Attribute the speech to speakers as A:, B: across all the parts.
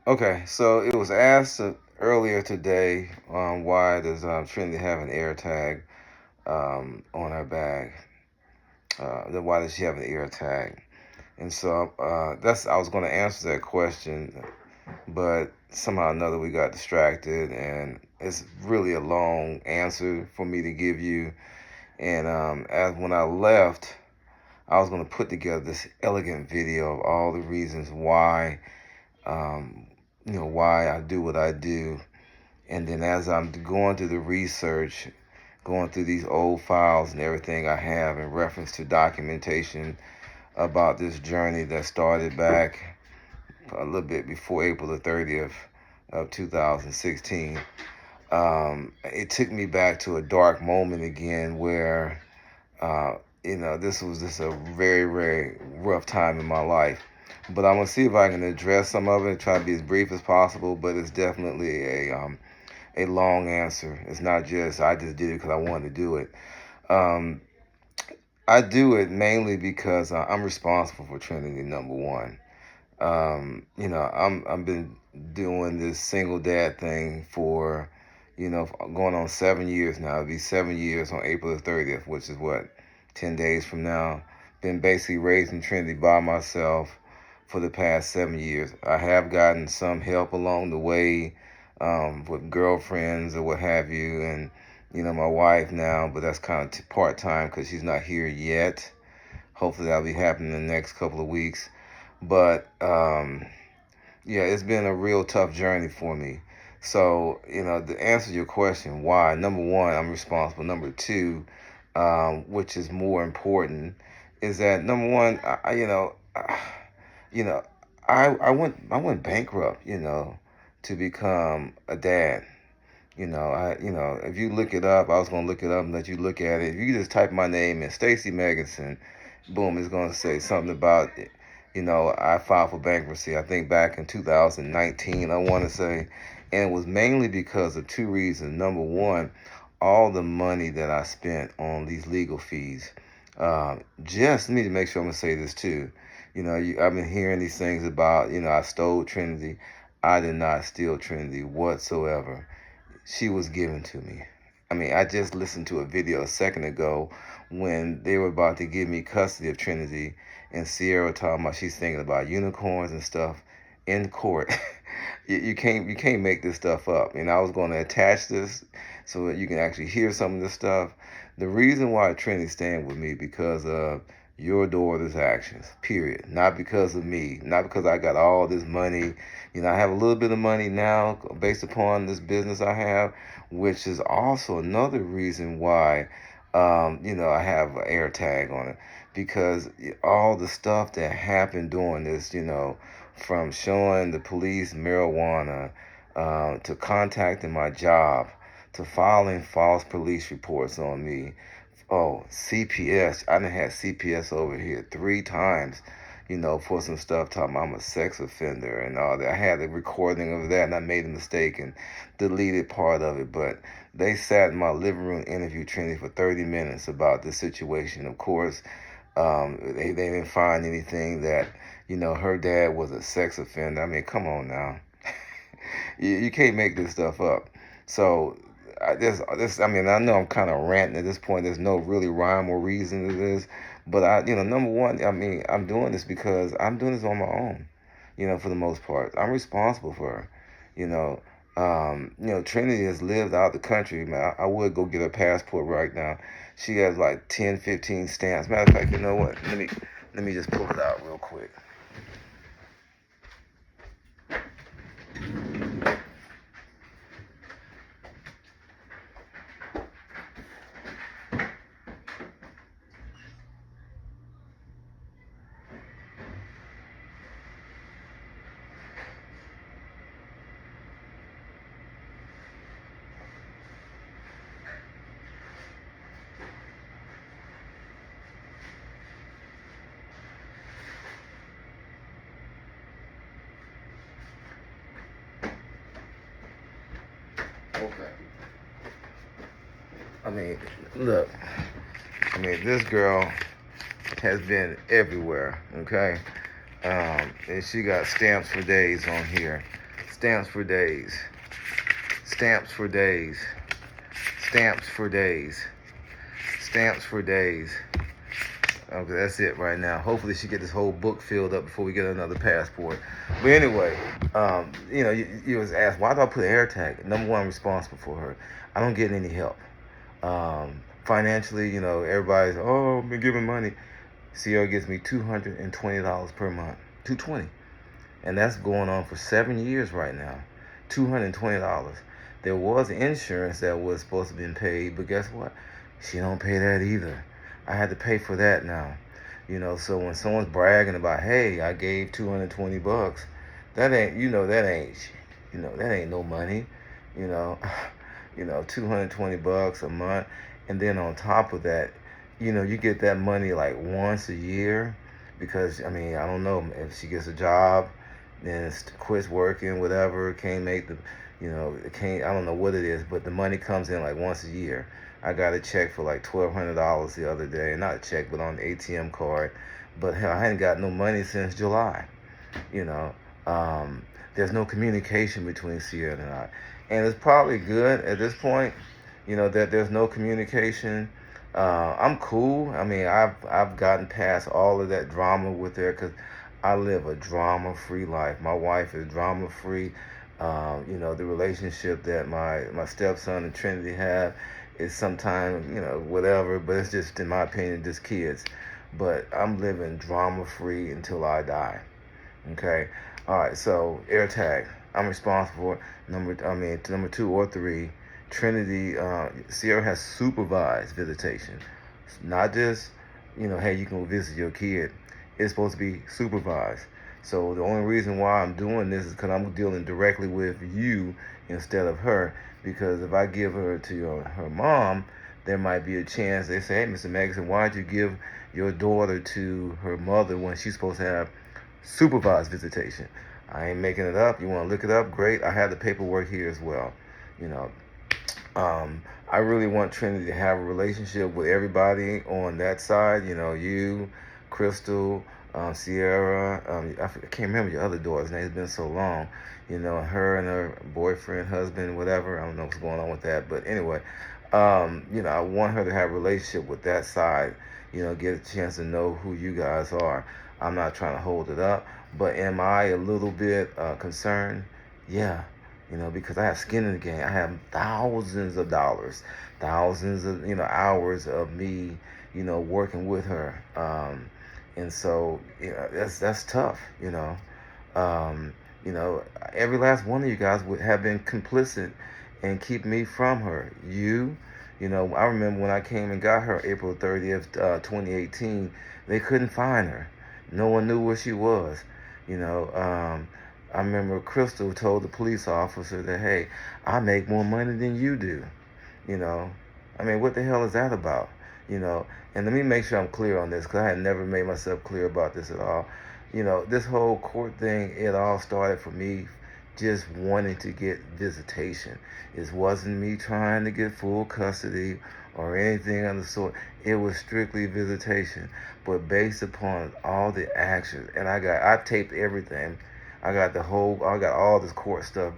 A: Okay, so it was asked earlier today, why does Trinity have an air tag on her bag? Then why does she have an air tag? And so that's I was going to answer that question, but somehow or another we got distracted, and it's really a long answer for me to give you. And as when I left, I was going to put together this elegant video of all the reasons why, um, why I do what I do. And then as I'm going through the research, going through these old files and everything I have in reference to documentation about this journey that started back a little bit before April the 30th of 2016. It took me back to a dark moment again where, uh, this was just a very, very rough time in my life. But I'm gonna see if I can address some of it, try to be as brief as possible. But it's definitely a long answer. It's not just I just did it because I wanted to do it. Um, I do it mainly because I'm responsible for Trinity, number one. I've been doing this single dad thing for, going on 7 years now. It'll be 7 years on April the 30th, which is what, 10 days from now. Been basically raising Trinity by myself for the past 7 years. I have gotten some help along the way, with girlfriends or what have you, and my wife now, but that's kind of part time because she's not here yet. Hopefully that'll be happening in the next couple of weeks. But yeah, it's been a real tough journey for me. So, to answer your question, why? Number one, I'm responsible. Number two, which is more important, is that number one, you know, I went bankrupt, to become a dad. If you look it up, I was gonna look it up and let you look at it. If you just type my name in, Stacy Meganson, boom, it's gonna say something about it. I filed for bankruptcy. I think back in 2019, I want to say, and it was mainly because of two reasons. Number one, all the money that I spent on these legal fees. Just need to make sure I'm gonna say this too. I've been hearing these things about, I stole Trinity. I did not steal Trinity whatsoever. She was given to me. I mean, I just listened to a video a second ago when they were about to give me custody of Trinity, and Sierra talking about she's thinking about unicorns and stuff in court. You can't make this stuff up. And I was going to attach this so that you can actually hear some of this stuff. The reason why Trinity staying with me because of your daughter's actions. Period. Not because of me. Not because I got all this money. I have a little bit of money now based upon this business I have, which is also another reason why, I have an air tag on it. Because all the stuff that happened during this, from showing the police marijuana, to contacting my job, to filing false police reports on me. Oh, CPS. I done had CPS over here 3 times, for some stuff talking about I'm a sex offender and all that. I had a recording of that and I made a mistake and deleted part of it. But they sat in my living room and interviewed Trinity for 30 minutes about this situation. Of course, they didn't find anything that, her dad was a sex offender. I mean, come on now. You can't make this stuff up. So I mean, I know I'm kind of ranting at this point. There's no really rhyme or reason to this, but number one, I mean, I'm doing this because I'm doing this on my own. For the most part, I'm responsible for her. You know, Trinity has lived out the country. Man, I would go get her passport right now. She has like 10, 15 stamps. Matter of fact, you know what? Let me just pull it out real quick. Okay. I mean, look. I mean, this girl has been everywhere. Okay. And she got stamps for days on here. Stamps for days. Stamps for days. Stamps for days. Stamps for days. Okay, that's it right now. Hopefully she get this whole book filled up before we get another passport. But anyway, you was asked, why do I put AirTag? Number one, I'm responsible for her. I don't get any help. Financially, everybody's, I've been giving money. Sierra gives me $220 per month. $220. And that's going on for 7 years right now. $220. There was insurance that was supposed to be paid, but guess what? She don't pay that either. I had to pay for that now. So when someone's bragging about, hey, I gave $220, that ain't no money. you know, $220 a month. And then on top of that, you get that money like once a year because, I don't know, if she gets a job, then quits working, whatever, can't make I don't know what it is, but the money comes in like once a year. I got a check for like $1,200 the other day, not a check, but on the ATM card. But hell, I hadn't got no money since July. You know, there's no communication between Sierra and I, and it's probably good at this point. That there's no communication. I'm cool. I've gotten past all of that drama with her because I live a drama-free life. My wife is drama-free. The relationship that my stepson and Trinity have is sometimes, whatever, but it's just, in my opinion, just kids. But I'm living drama-free until I die. Okay? All right, so AirTag. I'm responsible for number 2 or 3. Trinity, Sierra has supervised visitation. Not just, hey, you can visit your kid. It's supposed to be supervised. So the only reason why I'm doing this is because I'm dealing directly with you instead of her. Because if I give her to her mom, there might be a chance they say, hey, Mr. Magazine, why'd you give your daughter to her mother when she's supposed to have supervised visitation? I ain't making it up. You want to look it up? Great. I have the paperwork here as well. I really want Trinity to have a relationship with everybody on that side. You, Crystal, Sierra. I can't remember your other daughter's name. It's been so long. Her and her boyfriend, husband, whatever. I don't know what's going on with that. But anyway, I want her to have a relationship with that side. Get a chance to know who you guys are. I'm not trying to hold it up. But am I a little bit concerned? Yeah. Because I have skin in the game. I have thousands of dollars, thousands of, hours of me, working with her. And so, that's tough, every last one of you guys would have been complicit in keeping me from her. I remember when I came and got her April 30th, 2018, they couldn't find her. No one knew where she was, I remember Crystal told the police officer that, hey, I make more money than you do. What the hell is that about? And let me make sure I'm clear on this because I had never made myself clear about this at all. This whole court thing, it all started for me just wanting to get visitation. It wasn't me trying to get full custody or anything of the sort. It was strictly visitation. But based upon all the actions, and I taped everything. I got all this court stuff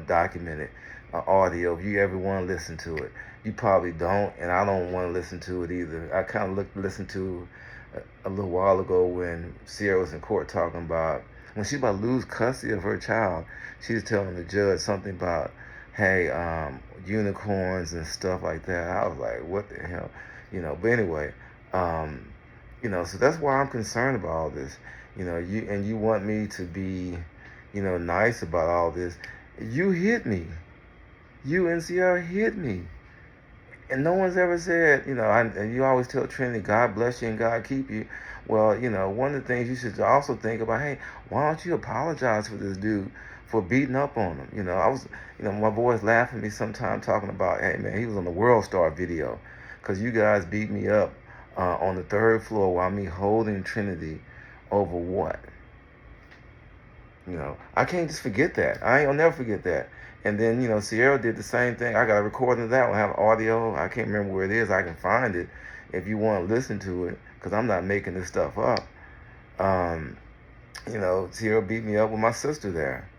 A: documented, audio. If you ever want to listen to it, you probably don't, and I don't want to listen to it either. I kind of listened to a little while ago when Sierra was in court talking about when she's about to lose custody of her child. She was telling the judge something about, hey, unicorns and stuff like that. I was like, what the hell, But anyway, so that's why I'm concerned about all this. You want me to be, nice about all this. You hit me. You and Sierra hit me. And no one's ever said, and you always tell Trinity, God bless you and God keep you. Well, one of the things you should also think about, hey, why don't you apologize for this dude for beating up on him? I was, my boys laugh at me sometimes talking about, hey, man, he was on the World Star video because you guys beat me up on the 3rd floor while me holding Trinity over what? I can't just forget that. I'll never forget that. And then, Sierra did the same thing. I got a recording of that one. I have audio. I can't remember where it is. I can find it if you want to listen to it because I'm not making this stuff up. Sierra beat me up with my sister there.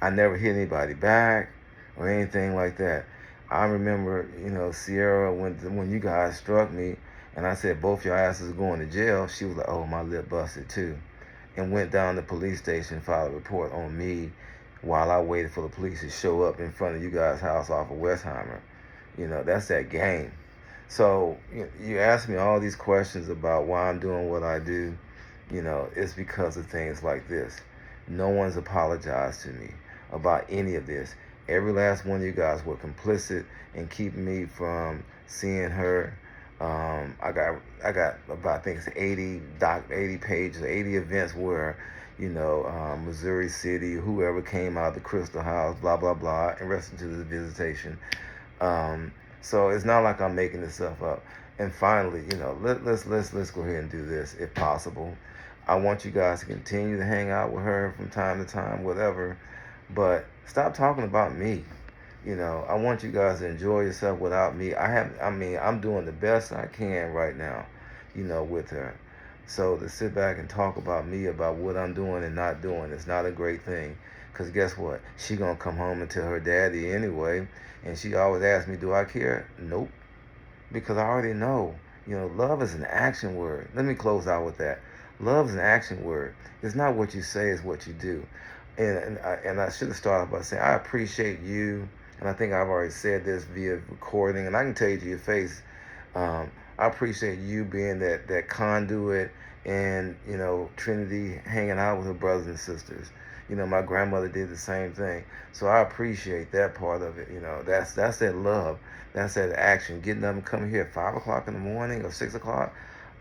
A: I never hit anybody back or anything like that. I remember, Sierra, when you guys struck me and I said both your asses are going to jail, she was like, oh, my lip busted too. And went down to the police station, filed a report on me while I waited for the police to show up in front of you guys' house off of Westheimer. That's that game. So you ask me all these questions about why I'm doing what I do. It's because of things like this. No one's apologized to me about any of this. Every last one of you guys were complicit in keeping me from seeing her. I got about, I think it's 80 pages, 80 events where, Missouri City, whoever came out of the Crystal House, blah blah blah, and rest into the visitation. So it's not like I'm making this stuff up. And finally, let's go ahead and do this if possible. I want you guys to continue to hang out with her from time to time, whatever. But stop talking about me. I want you guys to enjoy yourself without me. I'm doing the best I can right now, with her. So to sit back and talk about me, about what I'm doing and not doing, is not a great thing. Because guess what? She going to come home and tell her daddy anyway. And she always asks me, do I care? Nope. Because I already know. Love is an action word. Let me close out with that. Love is an action word. It's not what you say, it's what you do. And I should have started by saying, I appreciate you. And I think I've already said this via recording, and I can tell you to your face, I appreciate you being that conduit and, Trinity hanging out with her brothers and sisters. My grandmother did the same thing. So I appreciate that part of it. That's that love. That's that action. Getting up and coming here at 5 o'clock in the morning or 6 o'clock,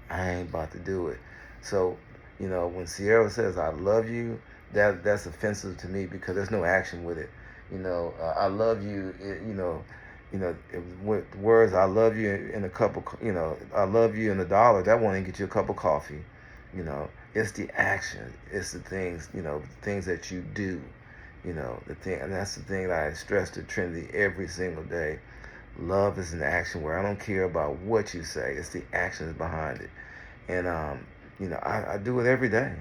A: I ain't about to do it. So, when Sierra says I love you, that's offensive to me because there's no action with it. I love you, with words, I love you in a cup of, I love you in $1, that won't even get you a cup of coffee. It's the action. It's the things, things that you do, the thing, and that's the thing that I stress to Trinity every single day. Love is an action where I don't care about what you say. It's the actions behind it. And, I do it every day.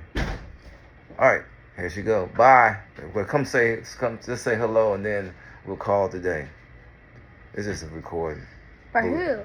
A: All right. Here she go. Bye. Well, come just say hello, and then we'll call it a day. It's just a recording.
B: For who?